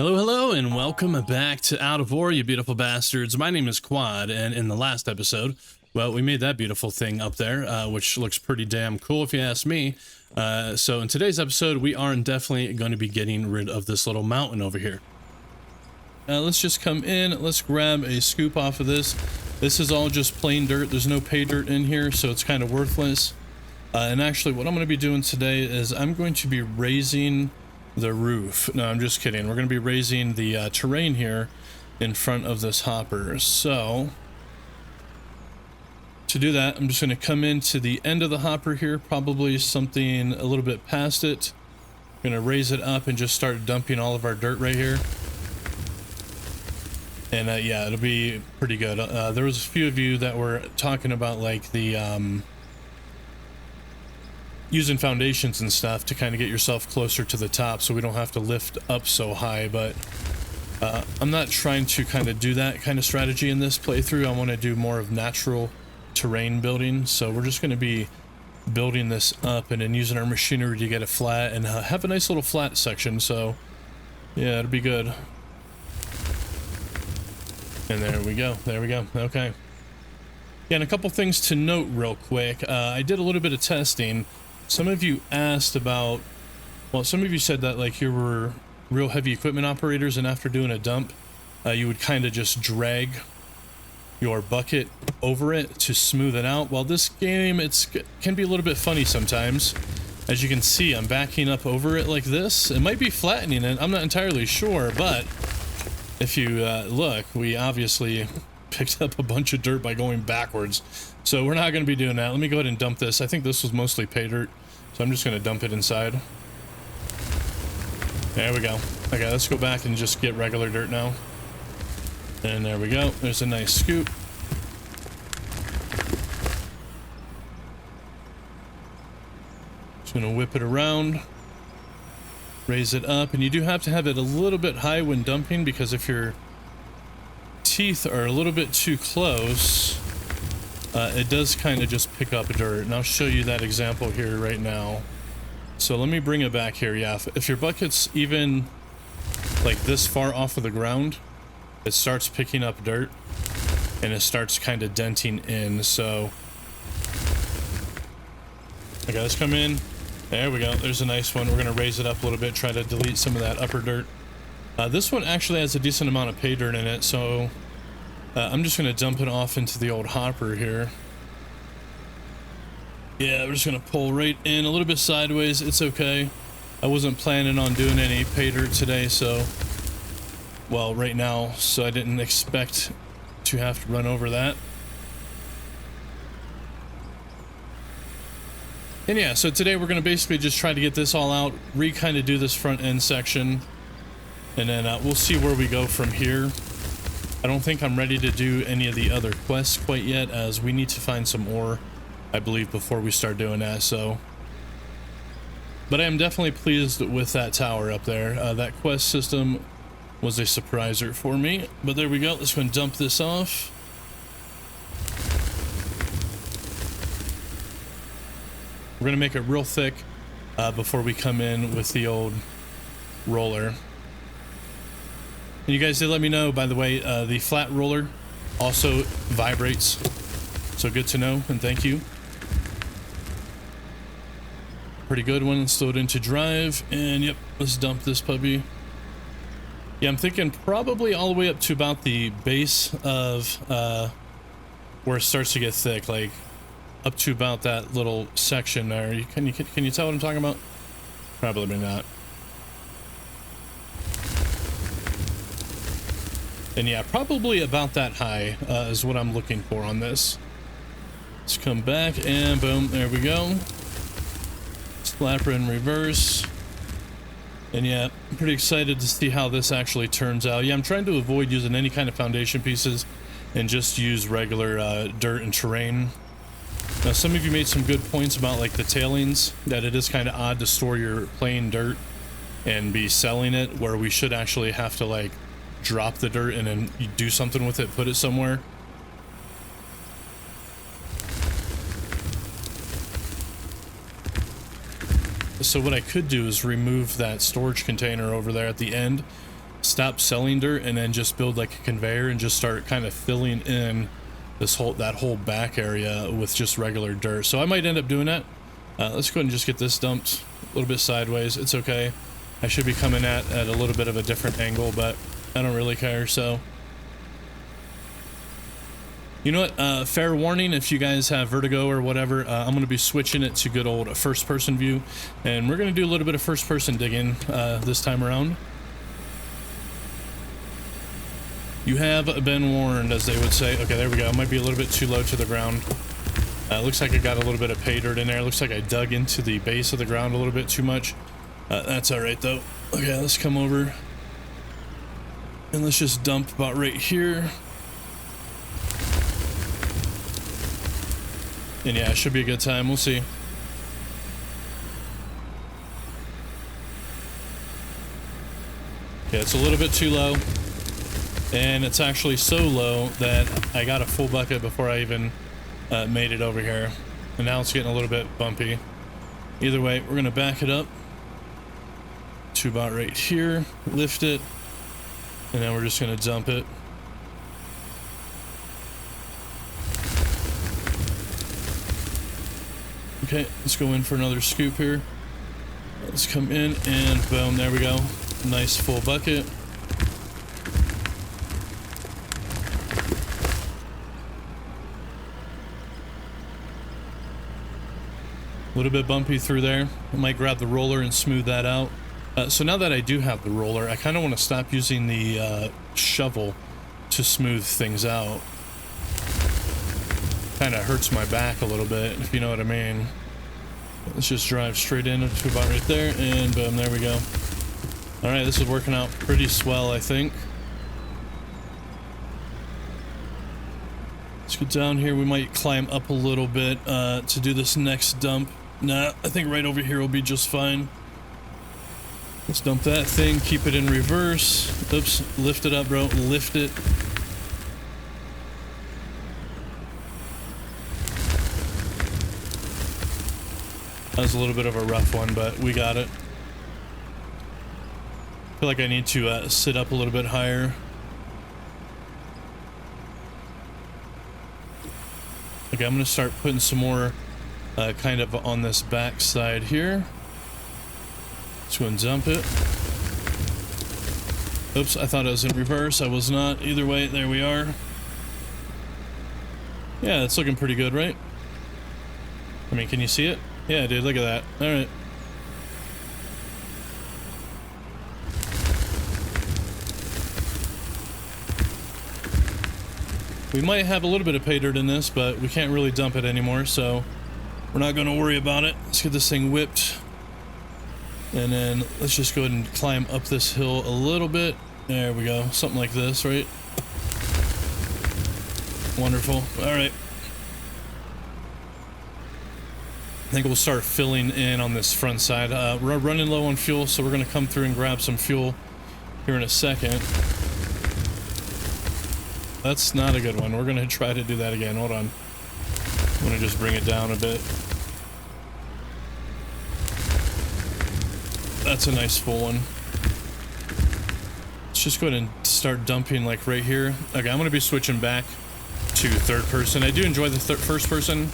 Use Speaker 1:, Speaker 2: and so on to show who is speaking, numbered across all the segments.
Speaker 1: Hello, hello, and welcome back to Out of War, you beautiful bastards. My name is Quad, and in the last episode, well, we made that beautiful thing up there, which looks pretty damn cool if you ask me. So in today's episode, we are definitely going to be getting rid of this little mountain over here. Let's just come in, let's grab a scoop off of this. This is all just plain dirt, there's no pay dirt in here, so it's kind of worthless. And actually, what I'm going to be doing today is I'm going to be raising the roof. No, I'm just kidding. We're going to be raising the terrain here in front of this hopper. So to do that, I'm just going to come into the end of the hopper here, probably something a little bit past it. I'm going to raise it up and just start dumping all of our dirt right here. And yeah, it'll be pretty good. There was a few of you that were talking about like the using foundations and stuff to kind of get yourself closer to the top so we don't have to lift up so high, but I'm not trying to kind of do that kind of strategy in this playthrough. I want to do more of natural terrain building, so we're just going to be building this up and then using our machinery to get it flat and have a nice little flat section. So yeah, it'll be good. And there we go, okay. Yeah, and a couple things to note real quick. I did a little bit of testing. Some of you asked about, well, some of you said that like you were real heavy equipment operators and after doing a dump, you would kind of just drag your bucket over it to smooth it out. Well, this game, can be a little bit funny sometimes. As you can see, I'm backing up over it like this. It might be flattening it, I'm not entirely sure, but if you look, we obviously picked up a bunch of dirt by going backwards. So we're not going to be doing that. Let me go ahead and dump this. I think this was mostly pay dirt, so I'm just going to dump it inside. There we go. Okay, let's go back and just get regular dirt now. And there we go. There's a nice scoop. Just going to whip it around. Raise it up. And you do have to have it a little bit high when dumping, because if your teeth are a little bit too close, it does kind of just pick up dirt, and I'll show you that example here right now. So let me bring it back here. Yeah, if your bucket's even like this far off of the ground, it starts picking up dirt and it starts kind of denting in. So okay, let's come in. There we go, there's a nice one. We're gonna raise it up a little bit, try to delete some of that upper dirt. This one actually has a decent amount of pay dirt in it, so I'm just going to dump it off into the old hopper here. Yeah, we're just going to pull right in a little bit sideways. It's okay. I wasn't planning on doing any pay dirt today, so, well, right now, so I didn't expect to have to run over that. And yeah, so today we're going to basically just try to get this all out, kind of do this front end section, and then we'll see where we go from here. I don't think I'm ready to do any of the other quests quite yet, as we need to find some ore, I believe, before we start doing that, so. But I am definitely pleased with that tower up there. That quest system was a surpriser for me. But there we go. Let's go and dump this off. We're going to make it real thick before we come in with the old roller. And you guys did let me know, by the way, the flat roller also vibrates, so good to know, and thank you. Pretty good one. Let's load into drive, and yep, let's dump this puppy. Yeah, I'm thinking probably all the way up to about the base of where it starts to get thick, like up to about that little section there. Can you tell what I'm talking about? Probably not. And yeah, probably about that high is what I'm looking for on this. Let's come back and boom, there we go. Slapper in reverse. And yeah, I'm pretty excited to see how this actually turns out. Yeah, I'm trying to avoid using any kind of foundation pieces and just use regular dirt and terrain. Now, some of you made some good points about like the tailings, that it is kind of odd to store your plain dirt and be selling it, where we should actually have to like drop the dirt and then you do something with it, put it somewhere. So what I could do is remove that storage container over there at the end stop selling dirt and then just build like a conveyor and just start kind of filling in that whole back area with just regular dirt. So I might end up doing that. Let's go ahead and just get this dumped a little bit sideways. It's okay. I should be coming at a little bit of a different angle, but I don't really care. So you know what, fair warning, if you guys have vertigo or whatever, I'm going to be switching it to good old first person view, and we're going to do a little bit of first person digging this time around. You have been warned, as they would say. Okay, there we go. It might be a little bit too low to the ground. Looks like I got a little bit of pay dirt in there. Looks like I dug into the base of the ground a little bit too much. That's all right though. Okay, let's come over and let's just dump about right here. And yeah, it should be a good time. We'll see. Yeah, it's a little bit too low. And it's actually so low that I got a full bucket before I even made it over here. And now it's getting a little bit bumpy. Either way, we're going to back it up to about right here, lift it, and then we're just going to dump it. Okay, let's go in for another scoop here. Let's come in and boom, there we go. Nice full bucket. A little bit bumpy through there. I might grab the roller and smooth that out. So now that I do have the roller, I kind of want to stop using the shovel to smooth things out. Kind of hurts my back a little bit, if you know what I mean. Let's just drive straight in to about right there, and boom, there we go. All right, this is working out pretty swell, I think. Let's get down here. We might climb up a little bit to do this next dump. Nah, I think right over here will be just fine. Let's dump that thing, keep it in reverse. Oops, lift it up, bro, lift it. That was a little bit of a rough one, but we got it. I feel like I need to sit up a little bit higher. Okay, I'm gonna start putting some more kind of on this back side here. Let's go and dump it. Oops, I thought I was in reverse. I was not. Either way, there we are. Yeah, it's looking pretty good, right? I mean, can you see it? Yeah, dude, look at that. All right. We might have a little bit of pay dirt in this, but we can't really dump it anymore, so we're not going to worry about it. Let's get this thing whipped. And then let's just go ahead and climb up this hill a little bit. There we go. Something like this, right? Wonderful. All right. I think we'll start filling in on this front side. We're running low on fuel, so we're going to come through and grab some fuel here in a second. That's not a good one. We're going to try to do that again. Hold on. I'm going to just bring it down a bit. That's a nice full one. Let's just go ahead and start dumping like right here. Okay, I'm going to be switching back to third person. I do enjoy the first person.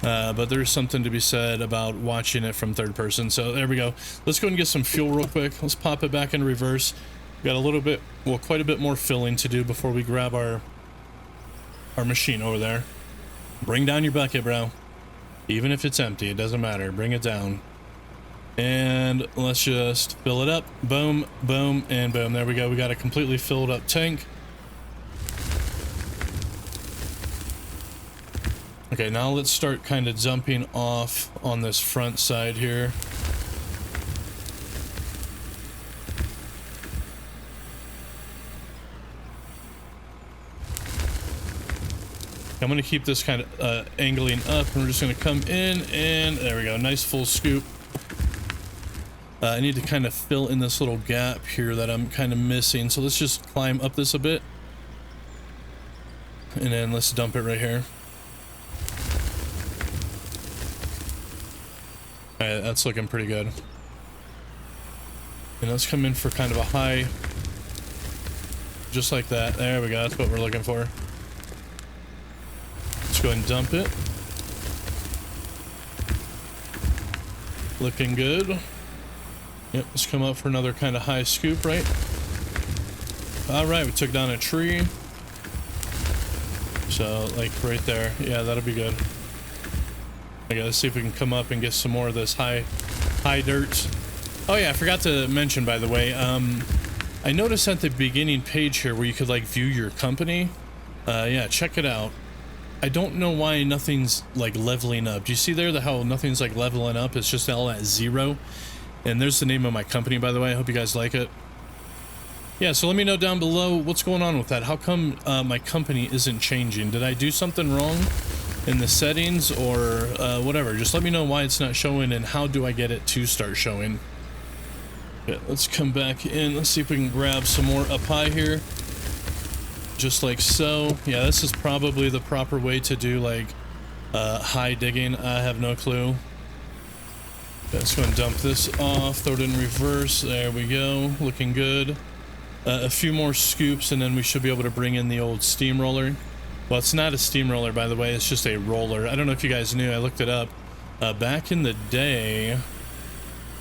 Speaker 1: But there's something to be said about watching it from third person. So there we go. Let's go and get some fuel real quick. Let's pop it back in reverse. We got a little bit, well, quite a bit more filling to do before we grab our machine over there. Bring down your bucket, bro. Even if it's empty, it doesn't matter. Bring it down. And let's just fill it up. Boom, boom, and boom. There we go. We got a completely filled up tank. Okay, now let's start kind of jumping off on this front side here. I'm going to keep this kind of angling up, and we're just going to come in, and there we go. Nice full scoop. I need to kind of fill in this little gap here that I'm kind of missing. So let's just climb up this a bit. And then let's dump it right here. Alright, that's looking pretty good. And let's come in for kind of a high just like that. There we go. That's what we're looking for. Let's go ahead and dump it. Looking good. Yep, let's come up for another kind of high scoop, right? All right, we took down a tree. So, like, right there. Yeah, that'll be good. Okay, let's see if we can come up and get some more of this high dirt. Oh yeah, I forgot to mention, by the way, I noticed at the beginning page here where you could, like, view your company. Yeah, check it out. I don't know why nothing's, like, leveling up. Do you see there how nothing's, like, leveling up? It's just all at 0. And there's the name of my company, by the way. I hope you guys like it. Yeah, so let me know down below what's going on with that. How come my company isn't changing? Did I do something wrong in the settings or whatever? Just let me know why it's not showing and how do I get it to start showing. Okay, let's come back in. Let's see if we can grab some more up high here. Just like so. Yeah, this is probably the proper way to do, like, high digging. I have no clue. Okay, let's go and dump this off. Throw it in reverse. There we go. Looking good. A few more scoops and then we should be able to bring in the old steamroller. Well, it's not a steamroller, by the way. It's just a roller. I don't know if you guys knew. I looked it up. Back in the day,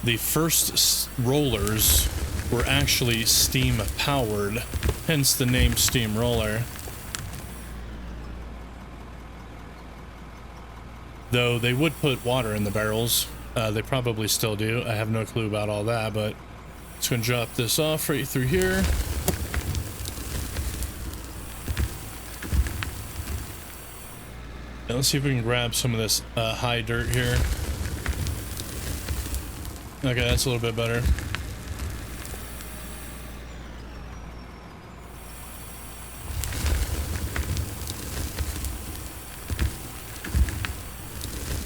Speaker 1: the first rollers were actually steam powered, hence the name steamroller. Though they would put water in the barrels. They probably still do. I have no clue about all that, but just gonna drop this off right through here. Now let's see if we can grab some of this high dirt here. Okay, that's a little bit better.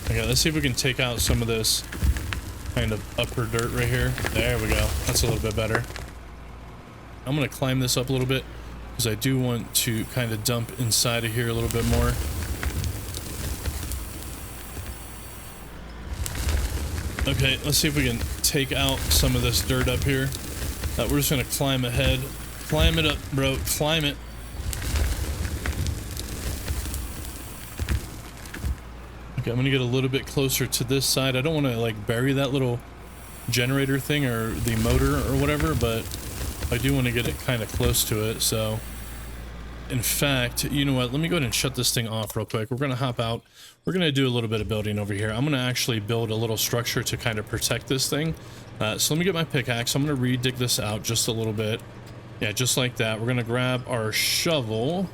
Speaker 1: Okay, let's see if we can take out some of this kind of upper dirt right here. There we go. That's a little bit better. I'm gonna climb this up a little bit because I do want to kind of dump inside of here a little bit more. Okay, let's see if we can take out some of this dirt up here. We're just gonna climb ahead. Climb it up, bro. Climb it. Okay, I'm gonna get a little bit closer to this side. I don't want to, like, bury that little generator thing or the motor or whatever, but I do want to get it kind of close to it. So in fact, you know what, let me go ahead and shut this thing off real quick. We're gonna hop out. We're gonna do a little bit of building over here. I'm gonna actually build a little structure to kind of protect this thing. So let me get my pickaxe. I'm gonna re-dig this out just a little bit. Yeah, just like that. We're gonna grab our shovel,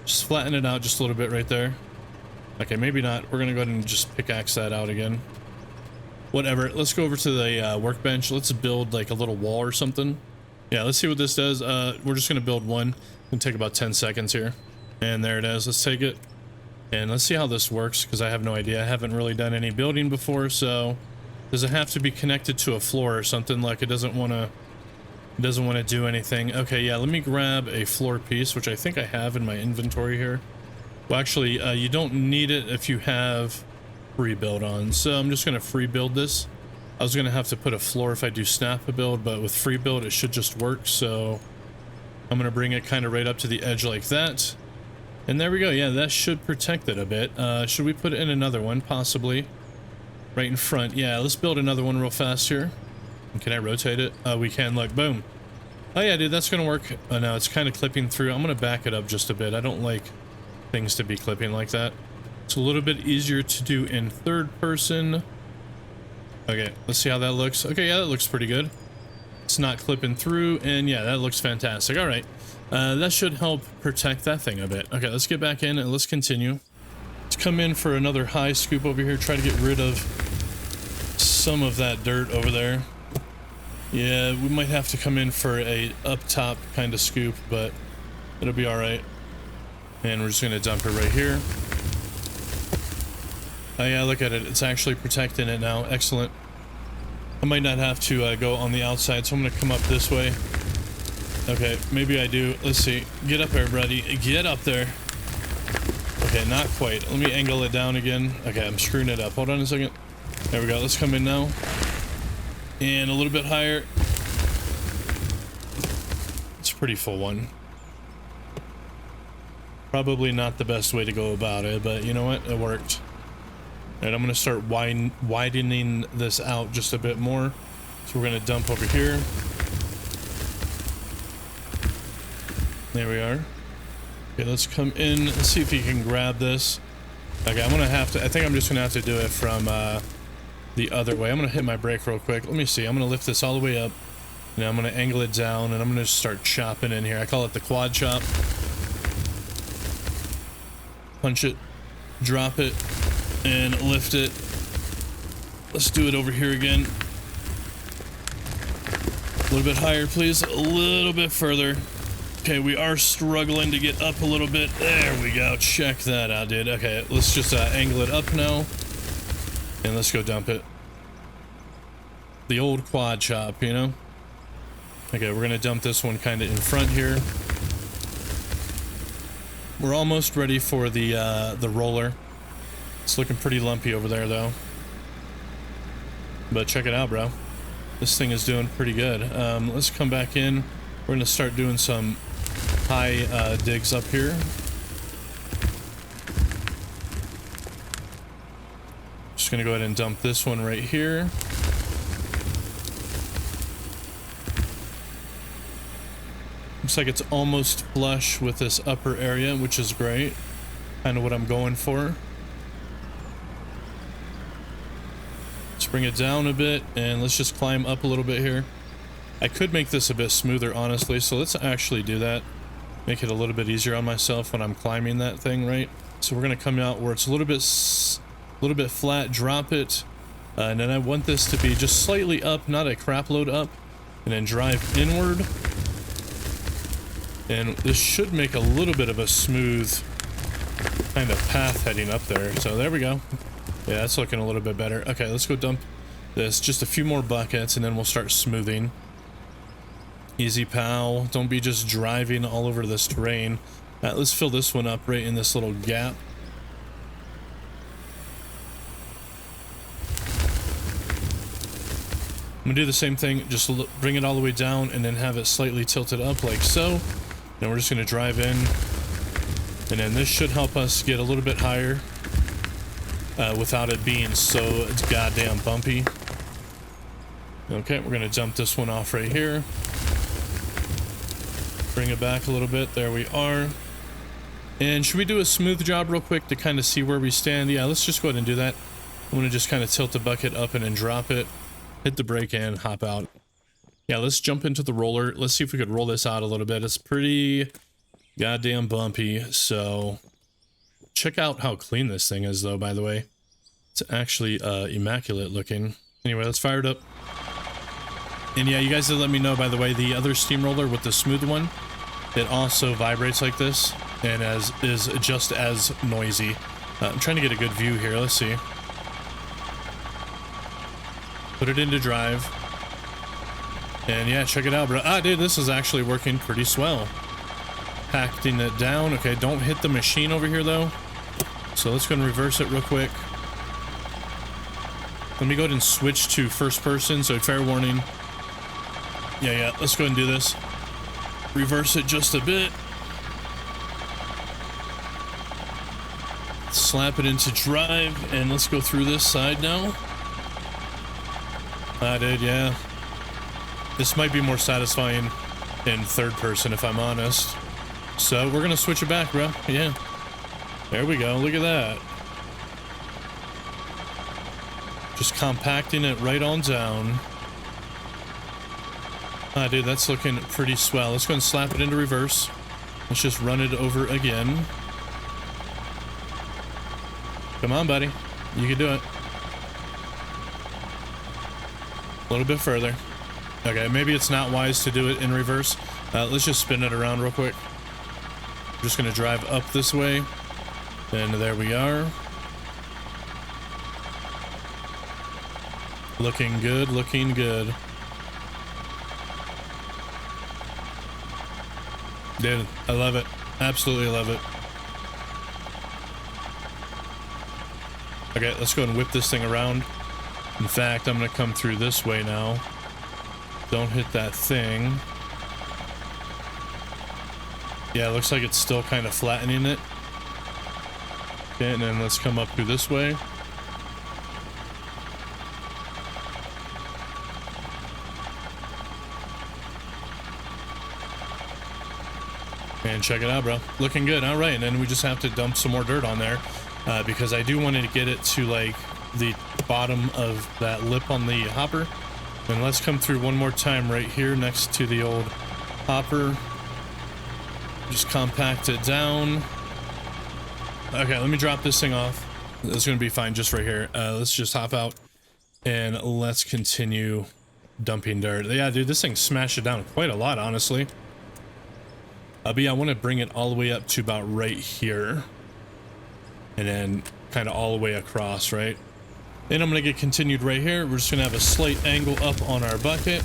Speaker 1: just flatten it out just a little bit right there. Okay, maybe not. We're gonna go ahead and just pickaxe that out again. Whatever. Let's go over to the workbench. Let's build like a little wall or something. Yeah, let's see what this does. We're just gonna build one. It'll take about 10 seconds here. And there it is. Let's take it. And let's see how this works, because I have no idea. I haven't really done any building before, so does it have to be connected to a floor or something? Like, it doesn't want to do anything. Okay, yeah, let me grab a floor piece, which I think I have in my inventory here. Well, actually, you don't need it if you have free build on. So I'm just going to free build this. I was going to have to put a floor if I do snap a build, but with free build, it should just work. So I'm going to bring it kind of right up to the edge like that. And there we go. Yeah, that should protect it a bit. Should we put in another one? Possibly. Right in front. Yeah, let's build another one real fast here. And can I rotate it? We can. Look, boom. Oh yeah, dude, that's going to work. Oh no, it's kind of clipping through. I'm going to back it up just a bit. I don't like things to be clipping like that. It's a little bit easier to do in third person. Okay, let's see how that looks. Okay, yeah, that looks pretty good. It's not clipping through, and yeah, that looks fantastic. All right, that should help protect that thing a bit. Okay, let's get back in and let's continue. Let's come in for another high scoop over here. Try to get rid of some of that dirt over there. Yeah, we might have to come in for a up top kind of scoop, but it'll be all right. And we're just gonna dump it right here. Oh yeah, look at it. It's actually protecting it now. Excellent. I might not have to go on the outside, so I'm gonna come up this way. Okay, maybe I do. Let's see. Get up there, buddy. Get up there. Okay, not quite. Let me angle it down again. Okay, I'm screwing it up. Hold on a second. There we go. Let's come in now. And a little bit higher. It's a pretty full one. Probably not the best way to go about it, but you know what? It worked. And I'm going to start widening this out just a bit more. So we're going to dump over here. There we are. Okay, let's come in and see if you can grab this. Okay, I'm going to have to, I think I'm just going to have to do it from the other way. I'm going to hit my brake real quick. Let me see. I'm going to lift this all the way up. Now I'm going to angle it down, and I'm going to start chopping in here. I call it the quad chop. Punch it, drop it, and lift it. Let's do it over here again. A little bit higher, please. A little bit further. Okay, we are struggling to get up a little bit. There we go. Check that out, dude. Okay, let's just angle it up now. And let's go dump it. The old quad chop, you know? Okay, we're gonna dump this one kind of in front here. We're almost ready for the roller. It's looking pretty lumpy over there, though. But check it out, bro. This thing is doing pretty good. Let's come back in. We're gonna start doing some high digs up here. Just gonna go ahead and dump this one right here. Looks like it's almost flush with this upper area, which is great. Kind of what I'm going for. Let's bring it down a bit, and let's just climb up a little bit here. I could make this a bit smoother, honestly, so let's actually do that. Make it a little bit easier on myself when I'm climbing that thing, right? So we're gonna come out where it's a little bit flat, drop it, and then I want this to be just slightly up, not a crap load up, and then drive inward. And this should make a little bit of a smooth kind of path heading up there. So there we go. Yeah, that's looking a little bit better. Okay, let's go dump this. Just a few more buckets, and then we'll start smoothing. Easy, pal. Don't be just driving all over this terrain. Let's fill this one up right in this little gap. I'm gonna do the same thing. Just bring it all the way down, and then have it slightly tilted up like so. Now we're just going to drive in, and then this should help us get a little bit higher without it being so goddamn bumpy. Okay, we're going to dump this one off right here. Bring it back a little bit. There we are. And should we do a smooth job real quick to kind of see where we stand? Yeah, let's just go ahead and do that. I'm going to just kind of tilt the bucket up and then drop it. Hit the brake and hop out. Yeah, let's jump into the roller. Let's see if we could roll this out a little bit. It's pretty goddamn bumpy, so check out how clean this thing is, though, by the way. It's actually immaculate looking. Anyway, let's fire it up. And yeah, you guys did let me know, by the way, the other steamroller with the smooth one, it also vibrates like this and is just as noisy. I'm trying to get a good view here. Let's see. Put it into drive. And yeah, check it out, bro. Ah, dude, this is actually working pretty swell. Packing it down. Okay, don't hit the machine over here, though. So let's go and reverse it real quick. Let me go ahead and switch to first person, so fair warning. Yeah, let's go ahead and do this. Reverse it just a bit. Slap it into drive, and let's go through this side now. Ah, dude, yeah. This might be more satisfying in third person, if I'm honest. So we're gonna switch it back, bro. Yeah. There we go. Look at that. Just compacting it right on down. Ah, dude, that's looking pretty swell. Let's go and slap it into reverse. Let's just run it over again. Come on, buddy. You can do it. A little bit further. Okay, maybe it's not wise to do it in reverse. Let's just spin it around real quick. I'm just gonna drive up this way. And there we are. Looking good, looking good. Dude, I love it. Absolutely love it. Okay, let's go and whip this thing around. In fact, I'm gonna come through this way now. Don't hit that thing. Yeah, it looks like it's still kind of flattening it. Okay, and then let's come up through this way. And check it out, bro. Looking good. All right, and then we just have to dump some more dirt on there because I do want to get it to like the bottom of that lip on the hopper. And let's come through one more time right here next to the old hopper. Just compact it down. Okay, let me drop this thing off. It's gonna be fine just right here. Let's just hop out and let's continue dumping dirt. Yeah, dude, this thing smashed it down quite a lot, honestly. But yeah, I want to bring it all the way up to about right here. And then kind of all the way across, right? Then I'm going to get continued right here. We're just going to have a slight angle up on our bucket.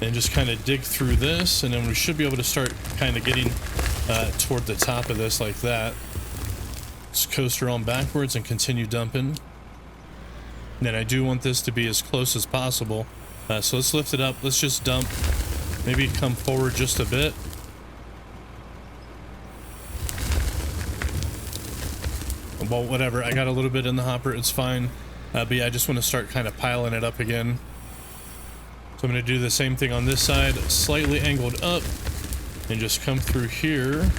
Speaker 1: And just kind of dig through this. And then we should be able to start kind of getting toward the top of this like that. Just coaster on backwards and continue dumping. And then I do want this to be as close as possible. So let's lift it up. Let's just dump. Maybe come forward just a bit. Well, whatever. I got a little bit in the hopper. It's fine. But yeah, I just want to start kind of piling it up again. So I'm going to do the same thing on this side. Slightly angled up. And just come through here.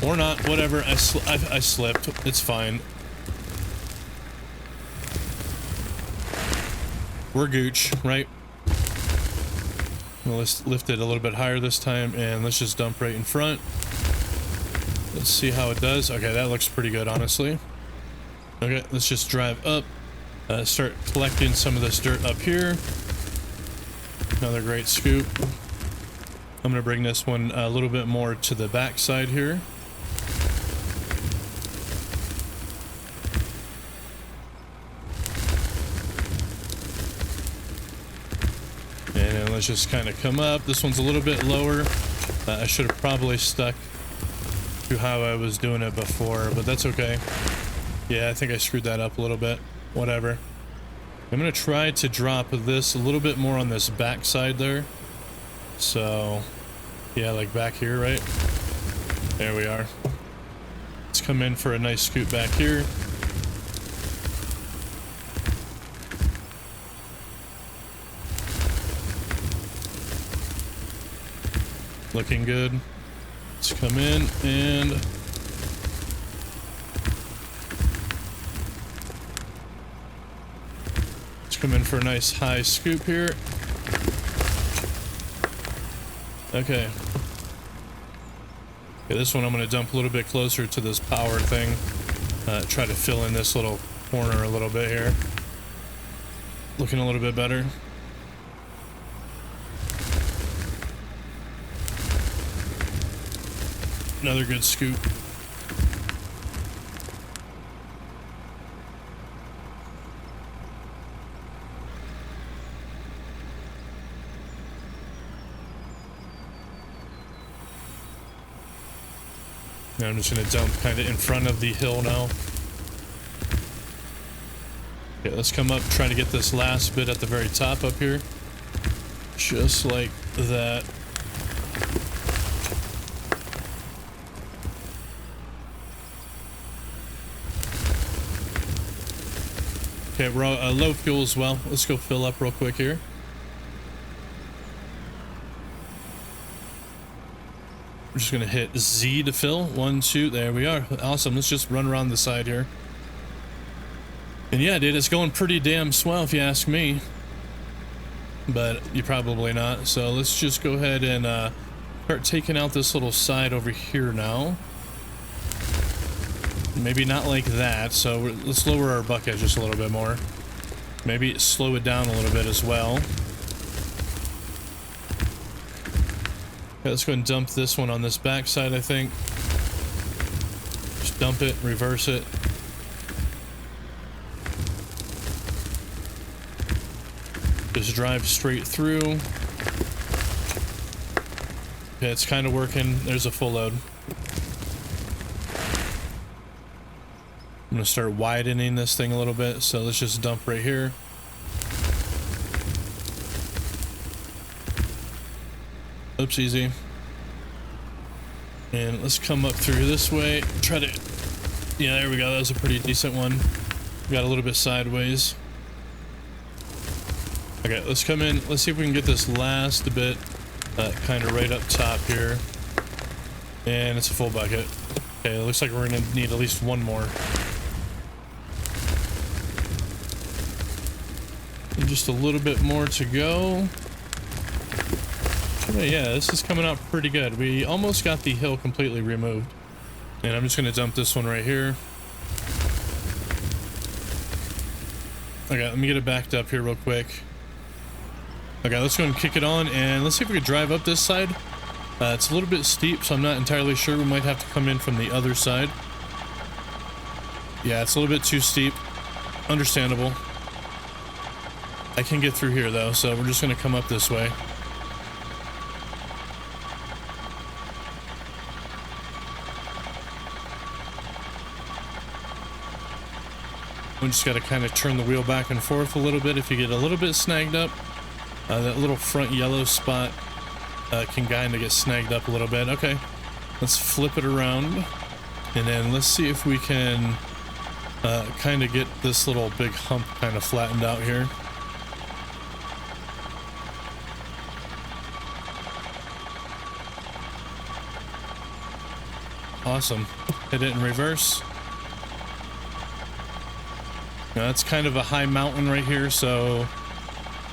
Speaker 1: Or not. Whatever. I slipped. It's fine. We're gooch, right? Well, let's lift it a little bit higher this time. And let's just dump right in front. Let's see how it does. Okay, that looks pretty good, honestly. Okay, let's just drive up. Start collecting some of this dirt up here. Another great scoop. I'm going to bring this one a little bit more to the back side here. And then let's just kind of come up. This one's a little bit lower. I should have probably stuck to how I was doing it before, but that's okay. Yeah, I think I screwed that up a little bit. Whatever. I'm gonna try to drop this a little bit more on this back side there. So yeah, like back here, right? There we are. Let's come in for a nice scoot back here. Looking good. Let's come in and let's come in for a nice high scoop here. Okay. This one I'm going to dump a little bit closer to this power thing. Try to fill in this little corner a little bit here. Looking a little bit better. Another good scoop. Now I'm just going to dump kind of in front of the hill now. Okay, let's come up, try to get this last bit at the very top up here. Just like that. Okay, we're low fuel as well. Let's go fill up real quick here. We're just gonna hit Z to fill. 1, 2, there we are. Awesome. Let's just run around the side here. And yeah, dude, it's going pretty damn swell if you ask me. But you're probably not. So let's just go ahead and start taking out this little side over here now. Maybe not like that, so let's lower our bucket just a little bit more. Maybe slow it down a little bit as well. Okay, let's go ahead and dump this one on this back side, I think. Just dump it, reverse it. Just drive straight through. Okay, it's kind of working. There's a full load. I'm going to start widening this thing a little bit, so let's just dump right here. Oops, easy. And let's come up through this way. Try to... Yeah, there we go. That was a pretty decent one. Got a little bit sideways. Okay, let's come in. Let's see if we can get this last bit kind of right up top here. And it's a full bucket. Okay, it looks like we're going to need at least one more. And just a little bit more to go. Okay, yeah, this is coming out pretty good. We almost got the hill completely removed. And I'm just going to dump this one right here. Okay, let me get it backed up here real quick. Okay, let's go and kick it on, and let's see if we can drive up this side. It's a little bit steep, so I'm not entirely sure. We might have to come in from the other side. Yeah, it's a little bit too steep. Understandable. I can get through here, though, so we're just going to come up this way. We just got to kind of turn the wheel back and forth a little bit. If you get a little bit snagged up, that little front yellow spot can kind of get snagged up a little bit. Okay, let's flip it around, and then let's see if we can kind of get this little big hump kind of flattened out here. Awesome. Hit it in reverse. Now that's kind of a high mountain right here, so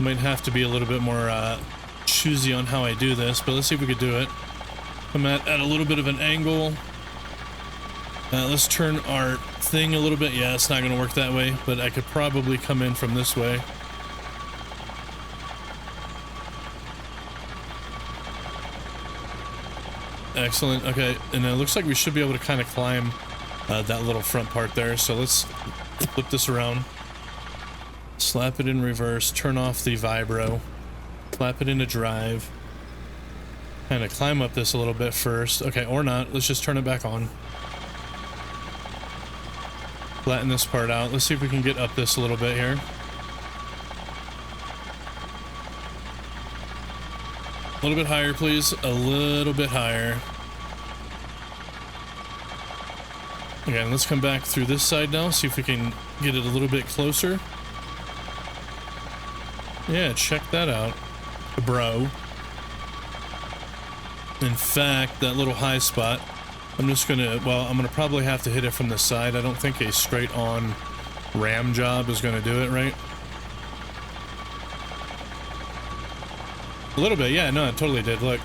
Speaker 1: might have to be a little bit more choosy on how I do this, but let's see if we could do it. Come at a little bit of an angle. Let's turn our thing a little bit. Yeah, it's not going to work that way, but I could probably come in from this way. Excellent. Okay, and it looks like we should be able to kind of climb that little front part there, so let's flip this around. Slap it in reverse, turn off the vibro, slap it into drive, kind of climb up this a little bit first. Okay, or not. Let's just turn it back on. Flatten this part out. Let's see if we can get up this a little bit here. A little bit higher, please. A little bit higher. Okay, and let's come back through this side now, see if we can get it a little bit closer. Yeah, check that out, bro. In fact, that little high spot, I'm just gonna, well, I'm gonna probably have to hit it from the side. I don't think a straight on ram job is gonna do it, right? A little bit, yeah, no, it totally did. Look.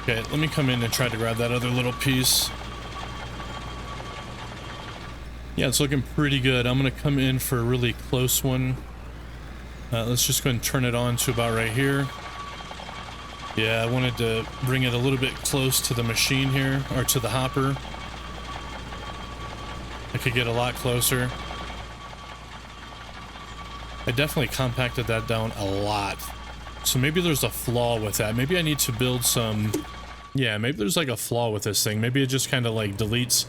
Speaker 1: Okay, let me come in and try to grab that other little piece. Yeah, it's looking pretty good. I'm gonna come in for a really close one. Let's just go ahead and turn it on to about right here. Yeah, I wanted to bring it a little bit close to the machine here, or to the hopper. I could get a lot closer. I definitely compacted that down a lot. So maybe there's a flaw with that. Maybe I need to build some... Yeah, maybe there's like a flaw with this thing. Maybe it just kind of like deletes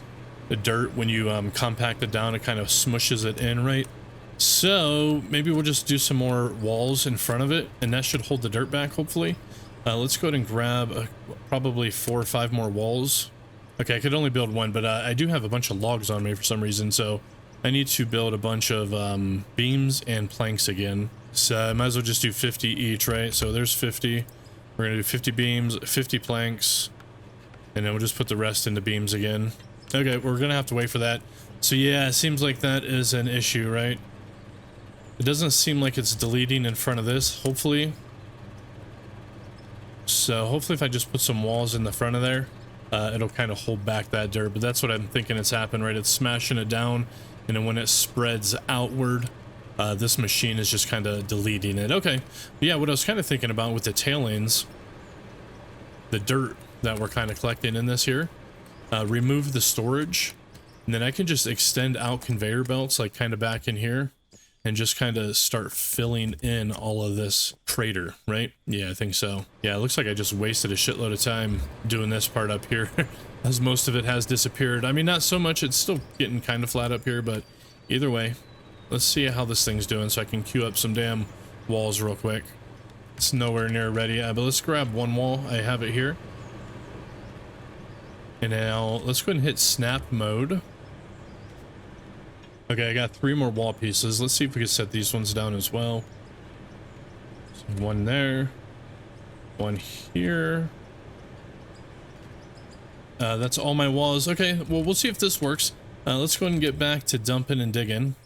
Speaker 1: the dirt when you compact it down. It kind of smushes it in, right? So maybe we'll just do some more walls in front of it, and that should hold the dirt back, hopefully. Let's go ahead and grab probably 4 or 5 more walls. Okay, I could only build one, but I do have a bunch of logs on me for some reason, so I need to build a bunch of beams and planks again. So I might as well just do 50 each, right? So there's 50. We're gonna do 50 beams, 50 planks, and then we'll just put the rest into beams again. Okay, we're gonna have to wait for that. So yeah, it seems like that is an issue, right? It doesn't seem like it's deleting in front of this, hopefully. So hopefully if I just put some walls in the front of there, it'll kind of hold back that dirt. But that's what I'm thinking it's happened, right? It's smashing it down, and then when it spreads outward, this machine is just kind of deleting it. Okay, but yeah, what I was kind of thinking about with the tail ends, the dirt that we're kind of collecting in this here, remove the storage, and then I can just extend out conveyor belts like kind of back in here, and just kind of start filling in all of this crater, right? Yeah, I think so. Yeah, it looks like I just wasted a shitload of time doing this part up here, as most of it has disappeared. I mean, not so much, it's still getting kind of flat up here, but either way, let's see how this thing's doing so I can queue up some damn walls real quick. It's nowhere near ready, but let's grab one wall. I have it here. And now let's go ahead and hit snap mode. Okay, I got 3 more wall pieces. Let's see if we can set these ones down as well. So one there, one here. That's all my walls. Okay, well, we'll see if this works. Let's go ahead and get back to dumping and digging.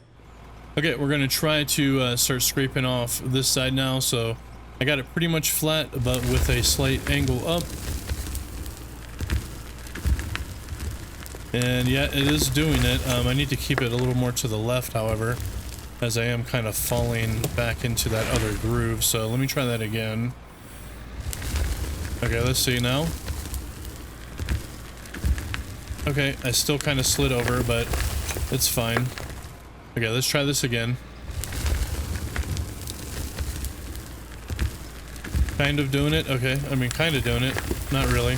Speaker 1: Okay, we're going to try to start scraping off this side now. So I got it pretty much flat, but with a slight angle up. And yeah, it is doing it. I need to keep it a little more to the left, however, as I am kind of falling back into that other groove. So let me try that again. Okay, let's see now. Okay, I still kind of slid over, but it's fine. Okay, let's try this again. Kind of doing it. Okay, I mean, kind of doing it. Not really.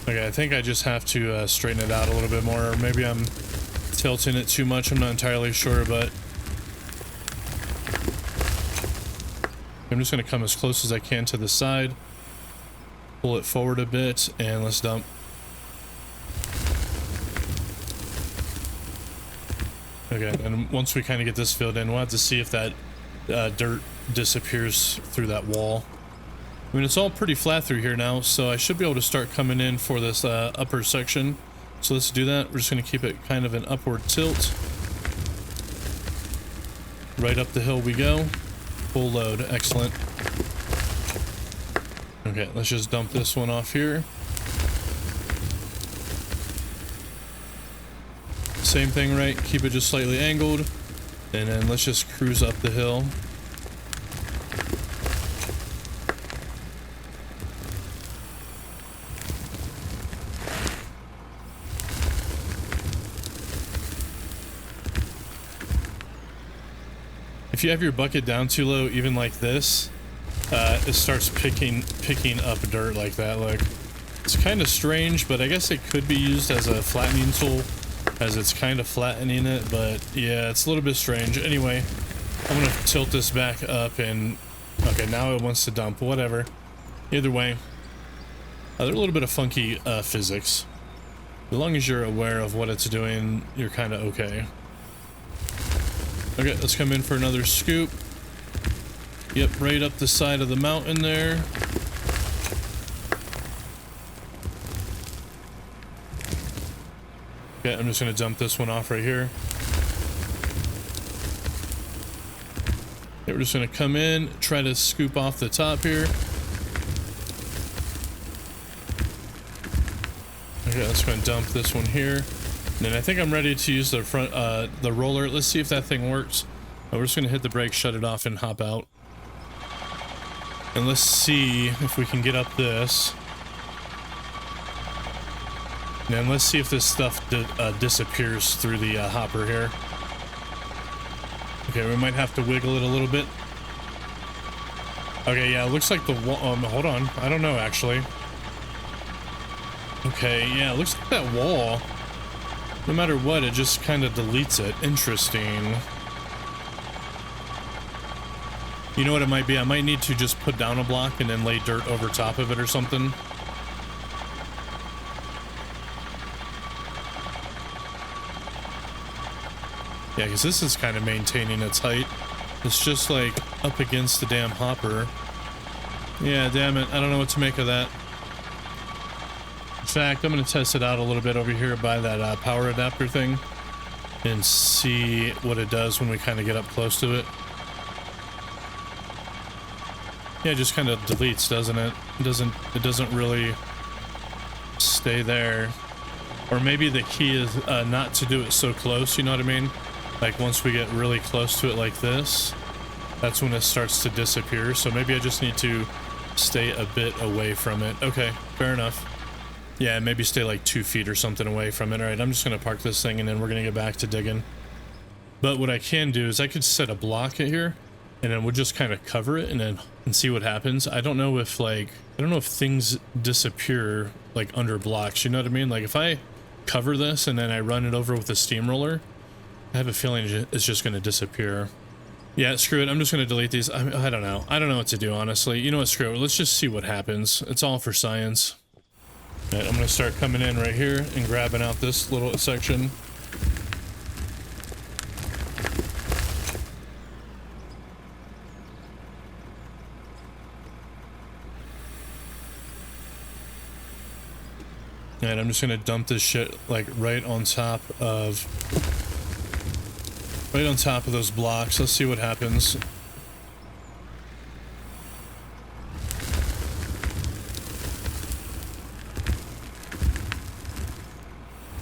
Speaker 1: Okay, I think I just have to straighten it out a little bit more. Or maybe I'm tilting it too much. I'm not entirely sure, but I'm just going to come as close as I can to the side. Pull it forward a bit, and let's dump. Okay, and once we kind of get this filled in, we'll have to see if that dirt disappears through that wall. I mean, it's all pretty flat through here now, so I should be able to start coming in for this upper section. So let's do that. We're just going to keep it kind of an upward tilt. Right up the hill we go. Full load. Excellent. Okay, let's just dump this one off here. Same thing, right? Keep it just slightly angled. And then let's just cruise up the hill. If you have your bucket down too low, even like this, it starts picking up dirt like that. Like, it's kind of strange, but I guess it could be used as a flattening tool, as it's kind of flattening it. But yeah, it's a little bit strange. Anyway, I'm gonna tilt this back up, and okay, now it wants to dump. Whatever. Either way, they're a little bit of funky physics. As long as you're aware of what it's doing, you're kind of okay. Okay, let's come in for another scoop. Yep, right up the side of the mountain there. Okay, I'm just going to dump this one off right here. Okay, we're just going to come in, try to scoop off the top here. Okay, let's go and dump this one here. And then I think I'm ready to use the front, the roller. Let's see if that thing works. We're just gonna hit the brake, shut it off, and hop out. And let's see if we can get up this. And then let's see if this stuff disappears through the hopper here. Okay, we might have to wiggle it a little bit. Okay, yeah, it looks like the wall. Hold on, I don't know actually. Okay, yeah, it looks like that wall, no matter what, it just kind of deletes it. Interesting. You know what it might be? I might need to just put down a block and then lay dirt over top of it or something. Yeah, because this is kind of maintaining its height. It's just like up against the damn hopper. Yeah, damn it. I don't know what to make of that. In fact, I'm going to test it out a little bit over here by that power adapter thing and see what it does when we kind of get up close to it. Yeah, it just kind of deletes, doesn't it? It doesn't really stay there. Or maybe the key is not to do it so close, you know what I mean? Like once we get really close to it like this, that's when it starts to disappear. So maybe I just need to stay a bit away from it. Okay, fair enough. Yeah, maybe stay like 2 feet or something away from it. All right, I'm just going to park this thing and then we're going to get back to digging. But what I can do is I could set a block here and then we'll just kind of cover it and see what happens. I don't know if things disappear like under blocks, you know what I mean? Like if I cover this and then I run it over with a steamroller, I have a feeling it's just going to disappear. Yeah, screw it. I'm just going to delete these. I don't know. I don't know what to do, honestly. You know what? Screw it. Let's just see what happens. It's all for science. Right, I'm gonna start coming in right here and grabbing out this little section. And I'm just gonna dump this shit like right on top of those blocks. Let's see what happens.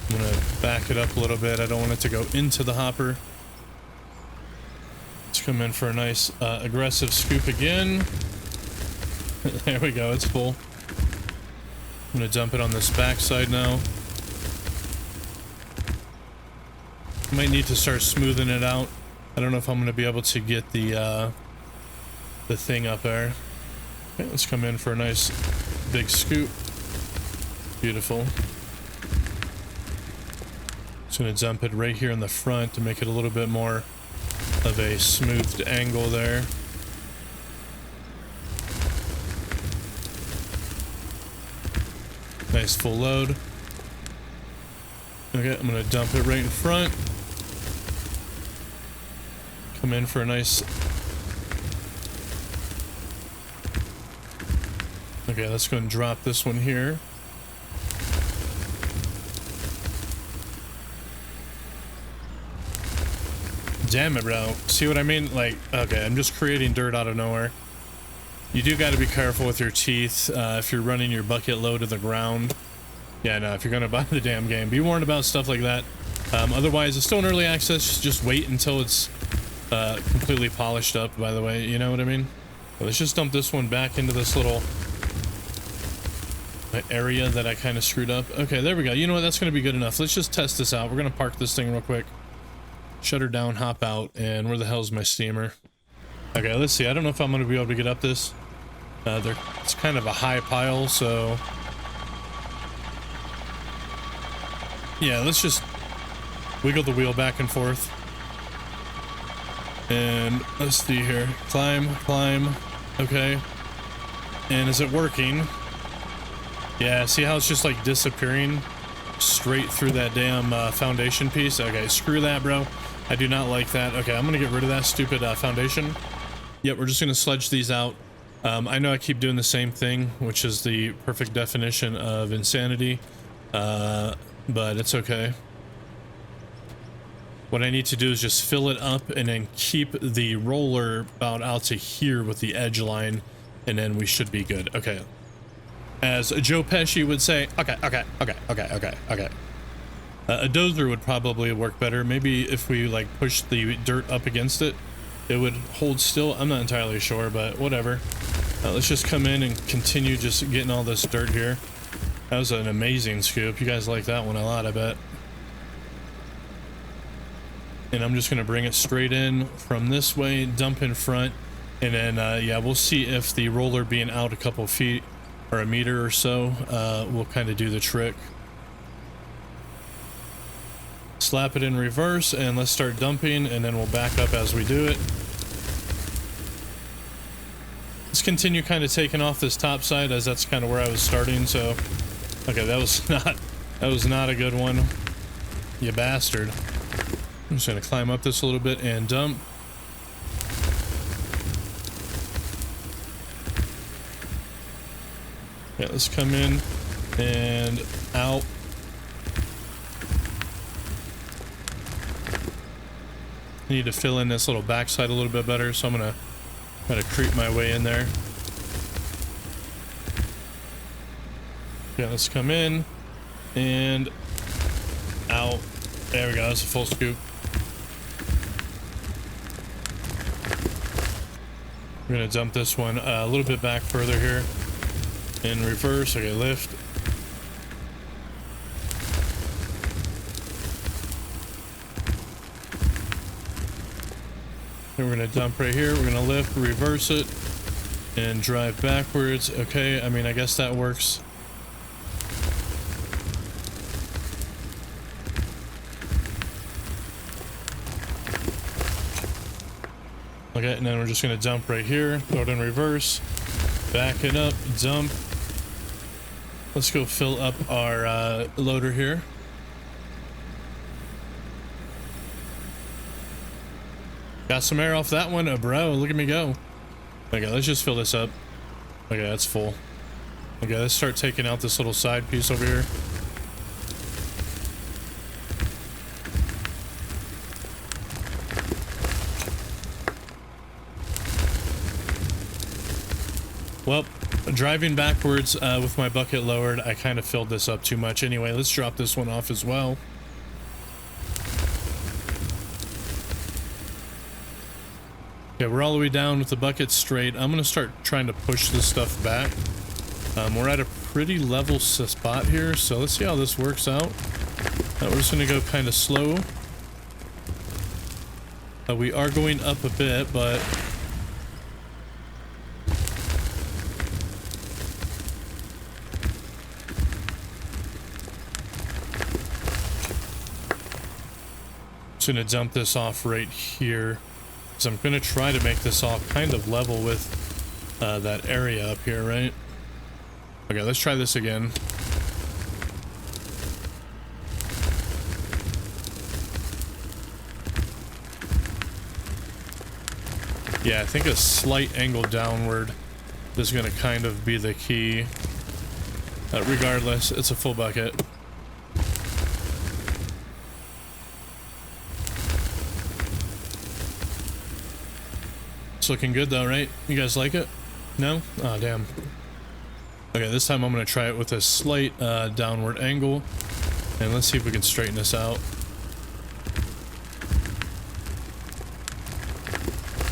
Speaker 1: I'm gonna back it up a little bit. I don't want it to go into the hopper. Let's come in for a nice aggressive scoop again. There we go, it's full. I'm gonna dump it on this back side now. Might need to start smoothing it out. I don't know if I'm gonna be able to get the thing up there. Okay, let's come in for a nice big scoop. Beautiful. Just gonna dump it right here in the front to make it a little bit more of a smoothed angle there. Nice full load. Okay, I'm gonna dump it right in front. Come in for a nice... Okay, let's go and drop this one here. Damn it, bro. See what I mean? Like, okay, I'm just creating dirt out of nowhere. You do got to be careful with your teeth if you're running your bucket low to the ground. Yeah, no, if you're going to buy the damn game, be warned about stuff like that. Otherwise, it's still in early access. Just wait until it's completely polished up, by the way. You know what I mean? Well, let's just dump this one back into this little area that I kind of screwed up. Okay, there we go. You know what? That's going to be good enough. Let's just test this out. We're going to park this thing real quick. Shut her down, hop out, and where the hell's my steamer? Okay, let's see. I don't know if I'm going to be able to get up this. It's kind of a high pile, so... Yeah, let's just wiggle the wheel back and forth. And let's see here. Climb, climb. Okay. And is it working? Yeah, see how it's just like disappearing straight through that damn foundation piece? Okay, screw that, bro. I do not like that. Okay, I'm gonna get rid of that stupid foundation. Yep, we're just gonna sludge these out. I know I keep doing the same thing, which is the perfect definition of insanity, but it's okay. What I need to do is just fill it up and then keep the roller about out to here with the edge line, and then we should be good. Okay. As Joe Pesci would say, okay. A dozer would probably work better. Maybe if we like push the dirt up against it, it would hold still. I'm not entirely sure, but whatever. Let's just come in and continue just getting all this dirt here. That was an amazing scoop. You guys like that one a lot, I bet. And I'm just going to bring it straight in from this way, dump in front, and then, yeah, we'll see if the roller being out a couple feet or a meter or so will kind of do the trick. Slap it in reverse, and let's start dumping, and then we'll back up as we do it. Let's continue kind of taking off this top side, as that's kind of where I was starting. So, okay, that was not a good one, you bastard. I'm just gonna climb up this a little bit and dump. Yeah, let's come in and out. I need to fill in this little backside a little bit better, so I'm gonna try to creep my way in there. Yeah, let's come in and out. There we go, that's a full scoop. We're gonna dump this one a little bit back further here. In reverse, okay, lift. And we're gonna dump right here, we're gonna lift, reverse it, and drive backwards. Okay, I mean, I guess that works. Okay, and then we're just gonna dump right here, throw it in reverse, back it up, dump. Let's go fill up our loader here. Got some air off that one, bro. Look at me go. Okay, let's just fill this up. Okay, that's full. Okay, let's start taking out this little side piece over here. Well, driving backwards with my bucket lowered, I kind of filled this up too much. Anyway, let's drop this one off as well. Okay, we're all the way down with the bucket straight. I'm gonna start trying to push this stuff back. We're at a pretty level spot here, so let's see how this works out. We're just gonna go kind of slow. We are going up a bit, but just gonna dump this off right here. So I'm gonna try to make this all kind of level with that area up here, right? Okay, let's try this again. Yeah, I think a slight angle downward is gonna kind of be the key. Regardless, it's a full bucket. It's looking good though, right? You guys like it? No? Oh, damn. Okay, this time I'm gonna try it with a slight downward angle, and let's see if we can straighten this out.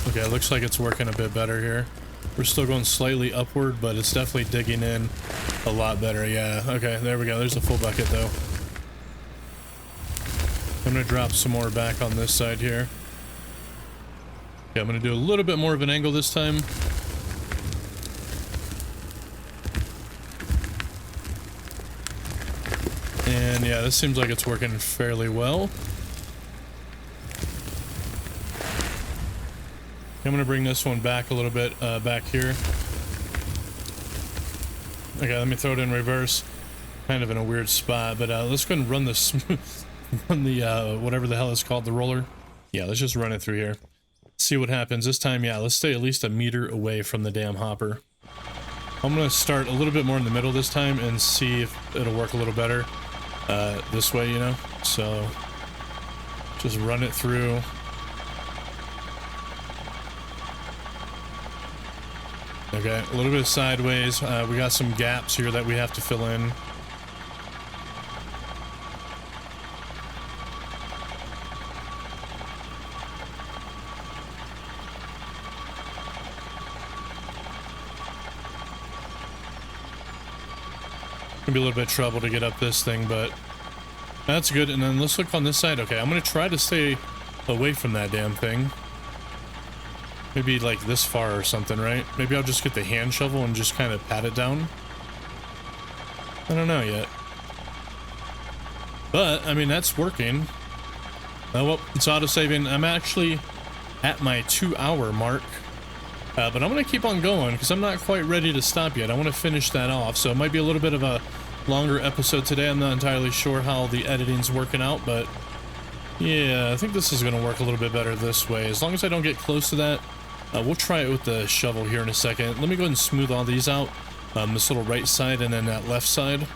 Speaker 1: Okay, it looks like it's working a bit better here. We're still going slightly upward, but it's definitely digging in a lot better. Yeah, okay, there we go. There's a full bucket though. I'm gonna drop some more back on this side here. Okay, I'm gonna do a little bit more of an angle this time. And yeah, this seems like it's working fairly well. I'm gonna bring this one back a little bit back here. Okay, let me throw it in reverse. Kind of in a weird spot, but let's go ahead and run this, run the whatever the hell it's called, the roller. Yeah, let's just run it through here. See what happens this time. Yeah, let's stay at least a meter away from the damn hopper. I'm gonna start a little bit more in the middle this time and see if it'll work a little better this way, you know. So just run it through. Okay, a little bit sideways. We got some gaps here that we have to fill in. Gonna be a little bit of trouble to get up this thing, but that's good. And then let's look on this side. Okay, I'm gonna try to stay away from that damn thing. Maybe like this far or something, right? Maybe I'll just get the hand shovel and just kind of pat it down. I don't know yet. But, I mean, that's working. Oh, well, it's auto-saving. I'm actually at my 2-hour mark. But I'm going to keep on going because I'm not quite ready to stop yet. I want to finish that off. So it might be a little bit of a longer episode today. I'm not entirely sure how the editing's working out, but yeah, I think this is going to work a little bit better this way. As long as I don't get close to that, we'll try it with the shovel here in a second. Let me go ahead and smooth all these out. This little right side and then that left side.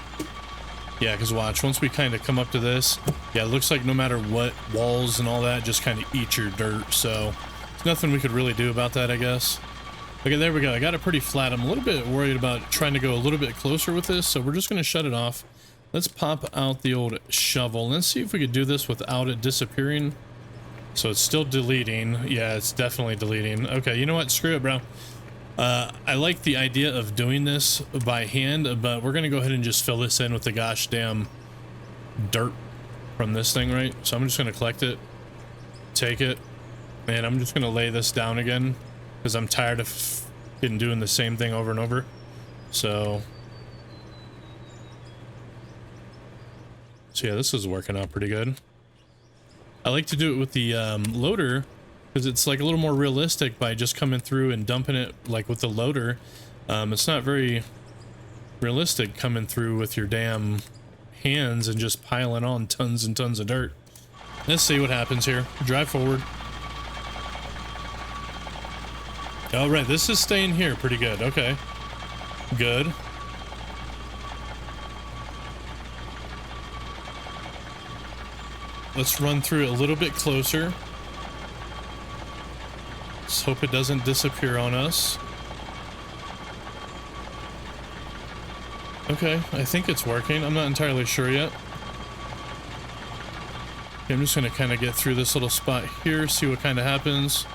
Speaker 1: Yeah, because watch, once we kind of come up to this, yeah, it looks like no matter what, walls and all that just kind of eat your dirt. So there's nothing we could really do about that, I guess. Okay, there we go. I got it pretty flat. I'm a little bit worried about trying to go a little bit closer with this, so we're just going to shut it off. Let's pop out the old shovel. Let's see if we could do this without it disappearing. So it's still deleting. Yeah, it's definitely deleting. Okay, you know what? Screw it, bro. I like the idea of doing this by hand, but we're going to go ahead and just fill this in with the gosh damn dirt from this thing, right? So I'm just going to collect it, take it, and I'm just going to lay this down again because I'm tired of doing the same thing over and over. So yeah, this is working out pretty good. I like to do it with the loader because it's like a little more realistic by just coming through and dumping it like with the loader. It's not very realistic coming through with your damn hands and just piling on tons and tons of dirt. Let's see what happens here. Drive forward. All right, this is staying here pretty good. Okay, good. Let's run through it a little bit closer. Let's hope it doesn't disappear on us. Okay, I think it's working. I'm not entirely sure yet. Okay, I'm just gonna kind of get through this little spot here, see what kind of happens.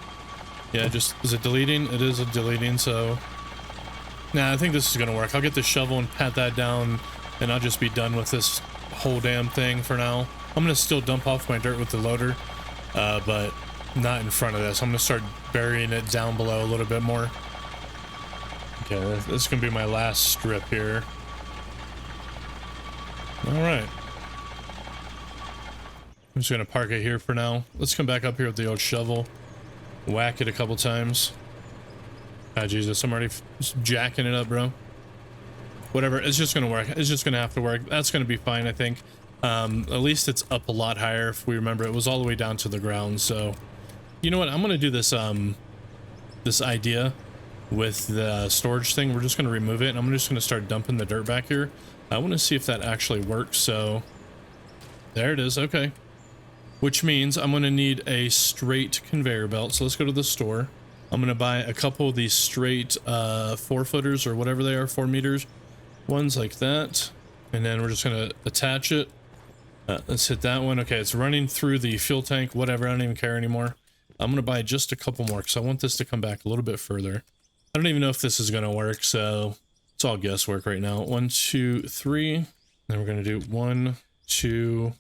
Speaker 1: Yeah, just, is it deleting? It is deleting, so... Nah, I think this is gonna work. I'll get the shovel and pat that down, and I'll just be done with this whole damn thing for now. I'm gonna still dump off my dirt with the loader, but not in front of this. I'm gonna start burying it down below a little bit more. Okay, this is gonna be my last strip here. Alright. I'm just gonna park it here for now. Let's come back up here with the old shovel. Whack it a couple times. Ah, Jesus, I'm already jacking it up, bro. Whatever, it's just gonna work. It's just gonna have to work. That's gonna be fine, I think. At least it's up a lot higher. If we remember, it was all the way down to the ground. So, you know what? I'm gonna do this this idea with the storage thing. We're just gonna remove it, and I'm just gonna start dumping the dirt back here. I want to see if that actually works. So, there it is. Okay. Which means I'm gonna need a straight conveyor belt. So let's go to the store. I'm gonna buy a couple of these straight 4-footers or whatever they are, 4 meters ones like that, and then we're just gonna attach it. Let's hit that one. Okay, it's running through the fuel tank, whatever, I don't even care anymore. I'm gonna buy just a couple more because I want this to come back a little bit further. I don't even know if this is gonna work, so it's all guesswork right now. 1, 2, 3. Then we're gonna do 1, 2.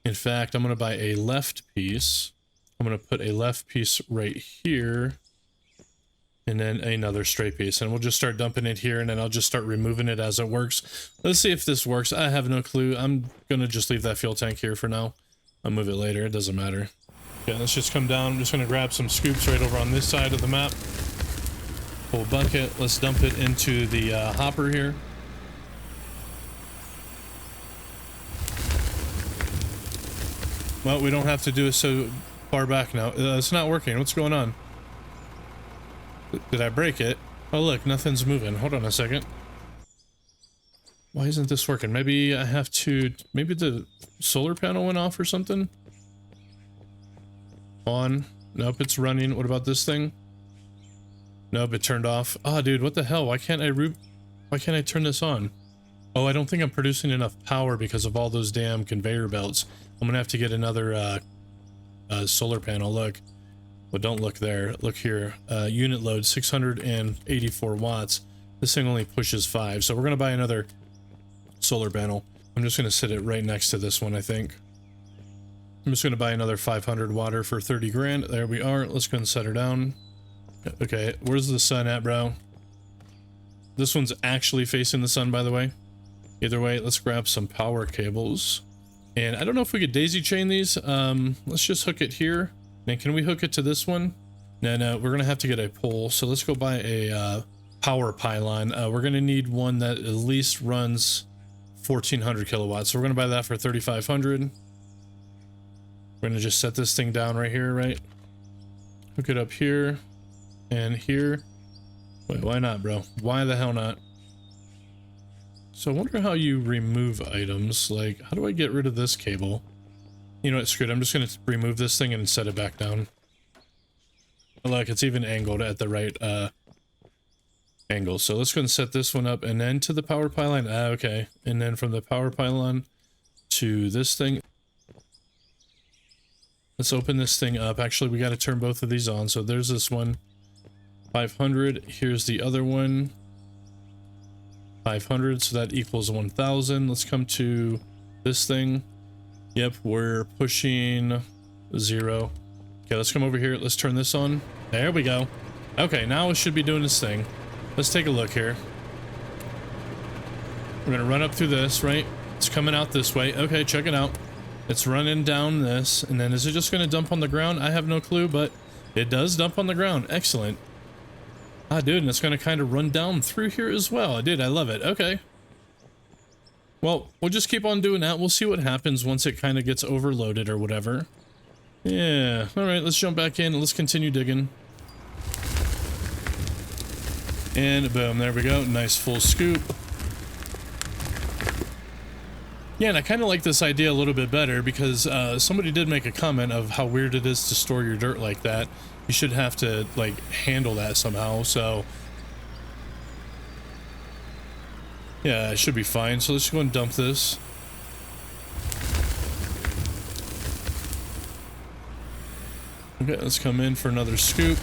Speaker 1: In fact, I'm gonna buy a left piece. I'm gonna put a left piece right here, and then another straight piece, and we'll just start dumping it here, and then I'll just start removing it as it works. Let's see if this works. I have no clue. I'm gonna just leave that fuel tank here for now. I'll move it later. It doesn't matter. Okay, let's just come down. I'm just gonna grab some scoops right over on this side of the map. Full bucket. Let's dump it into the hopper here. Well, we don't have to do it so far back now. It's not working. What's going on? Did I break it? Oh, look, nothing's moving. Hold on a second. Why isn't this working? Maybe I have to... Maybe the solar panel went off or something? On. Nope, it's running. What about this thing? Nope, it turned off. Oh, dude, what the hell? Why can't I turn this on? Oh, I don't think I'm producing enough power because of all those damn conveyor belts. I'm gonna have to get another solar panel. Look. Well, don't look there. Look here. Unit load 684 watts. This thing only pushes 5, so we're gonna buy another solar panel. I'm just gonna sit it right next to this one, I think. I'm just gonna buy another 500 water for 30 grand. There we are. Let's go and set her down. Okay, where's the sun at, bro? This one's actually facing the sun, by the way. Either way, let's grab some power cables. And I don't know if we could daisy chain these. Let's just hook it here. Now, can we hook it to this one? No, we're gonna have to get a pole. So let's go buy a power pylon. We're gonna need one that at least runs 1400 kilowatts. So we're gonna buy that for 3500. We're gonna just set this thing down right here, right? Hook it up here and here. Wait, why not, bro? Why the hell not? So I wonder how you remove items. Like, how do I get rid of this cable? You know what, screw it. I'm just gonna remove this thing and set it back down. Look, it's even angled at the right angle. So let's go and set this one up, and then to the power pylon. Okay. And then from the power pylon to this thing. Let's open this thing up. Actually, we got to turn both of these on. So there's this one. 500. Here's the other one. 500. So that equals 1000. Let's come to this thing. Yep, we're pushing 0. Okay, let's come over here. Let's turn this on. There we go. Okay, now it should be doing this thing. Let's take a look here. We're gonna run up through this, right? It's coming out this way. Okay, check it out. It's running down this, and then is it just gonna dump on the ground? I have no clue, but it does dump on the ground. Excellent. Ah, dude, and it's going to kind of run down through here as well. Dude, I love it. Okay. Well, we'll just keep on doing that. We'll see what happens once it kind of gets overloaded or whatever. Yeah. All right, let's jump back in and let's continue digging. And boom, there we go. Nice full scoop. Yeah, and I kind of like this idea a little bit better because somebody did make a comment of how weird it is to store your dirt like that. You should have to, like, handle that somehow, so... yeah, it should be fine. So let's go and dump this. Okay, let's come in for another scoop.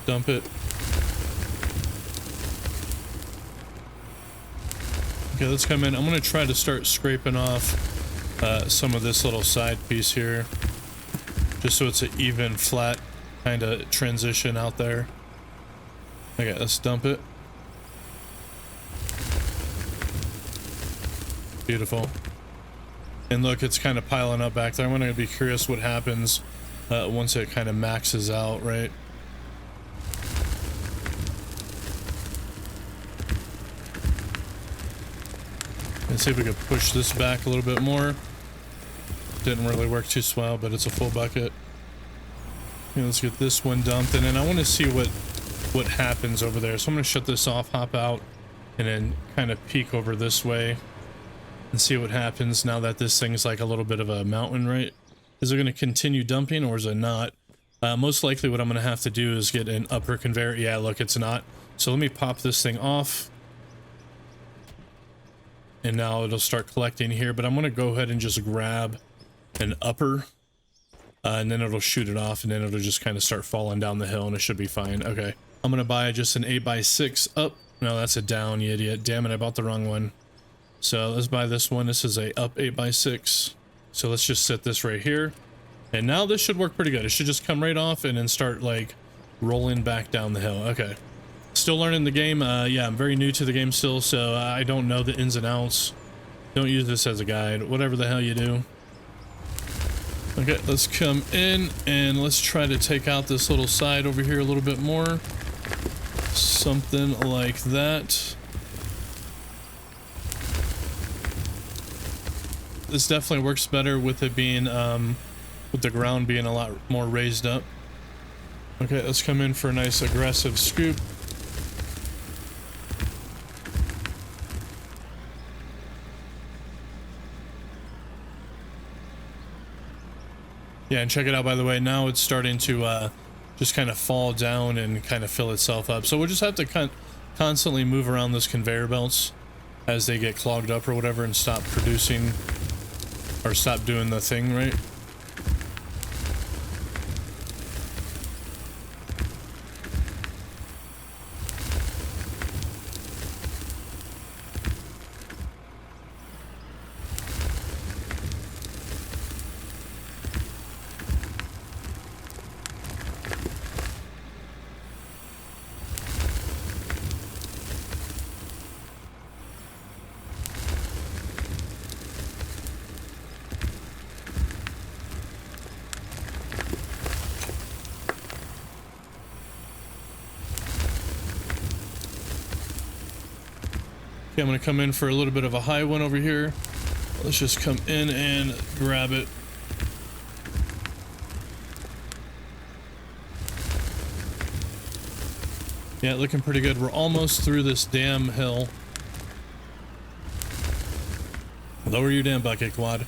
Speaker 1: Dump it. Okay, let's come in. I'm going to try to start scraping off some of this little side piece here. Just so it's an even, flat kind of transition out there. Okay, let's dump it. Beautiful. And look, it's kind of piling up back there. I'm going to be curious what happens once it kind of maxes out, right? Let's see if we can push this back a little bit more. Didn't really work too swell, but it's a full bucket. Okay, let's get this one dumped, and then I want to see what happens over there. So I'm going to shut this off, hop out, and then kind of peek over this way and see what happens now that this thing's like a little bit of a mountain, right? Is it going to continue dumping or is it not? Most likely what I'm going to have to do is get an upper conveyor. Yeah, look, it's not. So let me pop this thing off. And now it'll start collecting here, but I'm going to go ahead and just grab an upper. And then it'll shoot it off, and then it'll just kind of start falling down the hill, and it should be fine. Okay. I'm going to buy just an 8x6 up. No, that's a down, you idiot. Damn it, I bought the wrong one. So let's buy this one. This is a up 8x6. So let's just set this right here. And now this should work pretty good. It should just come right off and then start, like, rolling back down the hill. Okay. Still learning the game. Yeah, I'm very new to the game still, so I don't know the ins and outs. Don't use this as a guide. Whatever the hell you do. Okay, let's come in and let's try to take out this little side over here a little bit more. Something like that. This definitely works better with it being, with the ground being a lot more raised up. Okay, let's come in for a nice aggressive scoop. Yeah, and check it out, by the way, now it's starting to just kind of fall down and kind of fill itself up. So we'll just have to constantly move around those conveyor belts as they get clogged up or whatever and stop producing or stop doing the thing, right? Okay, I'm gonna come in for a little bit of a high one over here. Let's just come in and grab it. Yeah, looking pretty good. We're almost through this damn hill. Lower your damn bucket, Quad.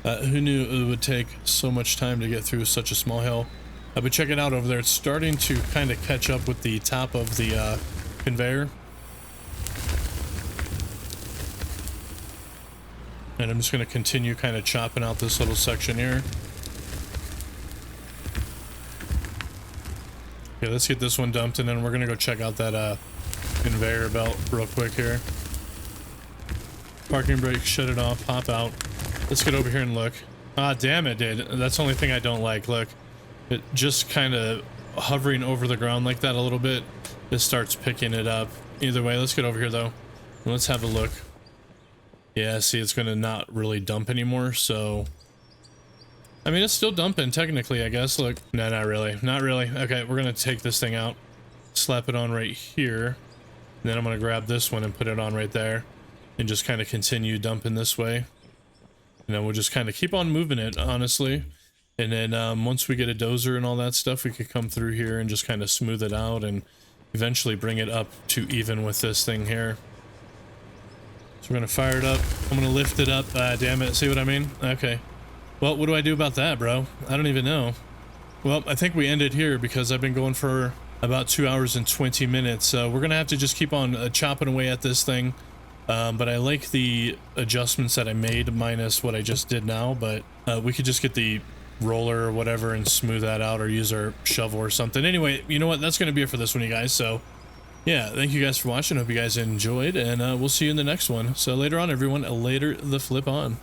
Speaker 1: Who knew it would take so much time to get through such a small hill? But check it out over there. It's starting to kind of catch up with the top of the conveyor. And I'm just going to continue kind of chopping out this little section here. Okay, let's get this one dumped, and then we're going to go check out that conveyor belt real quick here. Parking brake, shut it off, hop out. Let's get over here and look. Ah, damn it, dude. That's the only thing I don't like. Look, it just kind of hovering over the ground like that a little bit. It starts picking it up. Either way, let's get over here, though. And let's have a look. Yeah, see, it's going to not really dump anymore, so I mean, it's still dumping technically, I guess. Look, no, not really. Not really. Okay, we're gonna take this thing out, slap it on right here. And then I'm gonna grab this one and put it on right there and just kind of continue dumping this way. And then we'll just kind of keep on moving it, honestly. And then once we get a dozer and all that stuff, we could come through here and just kind of smooth it out and eventually bring it up to even with this thing here. So we're gonna fire it up. I'm gonna lift it up. Damn it, see what I mean? Okay. Well, what do I do about that, bro? I don't even know. Well, I think we ended here because I've been going for about 2 hours and 20 minutes. So we're gonna have to just keep on chopping away at this thing. But I like the adjustments that I made minus what I just did now, but we could just get the roller or whatever and smooth that out or use our shovel or something. Anyway, you know what? That's going to be it for this one, you guys. So yeah, thank you guys for watching. Hope you guys enjoyed, and we'll see you in the next one. So later on, everyone, later the flip on.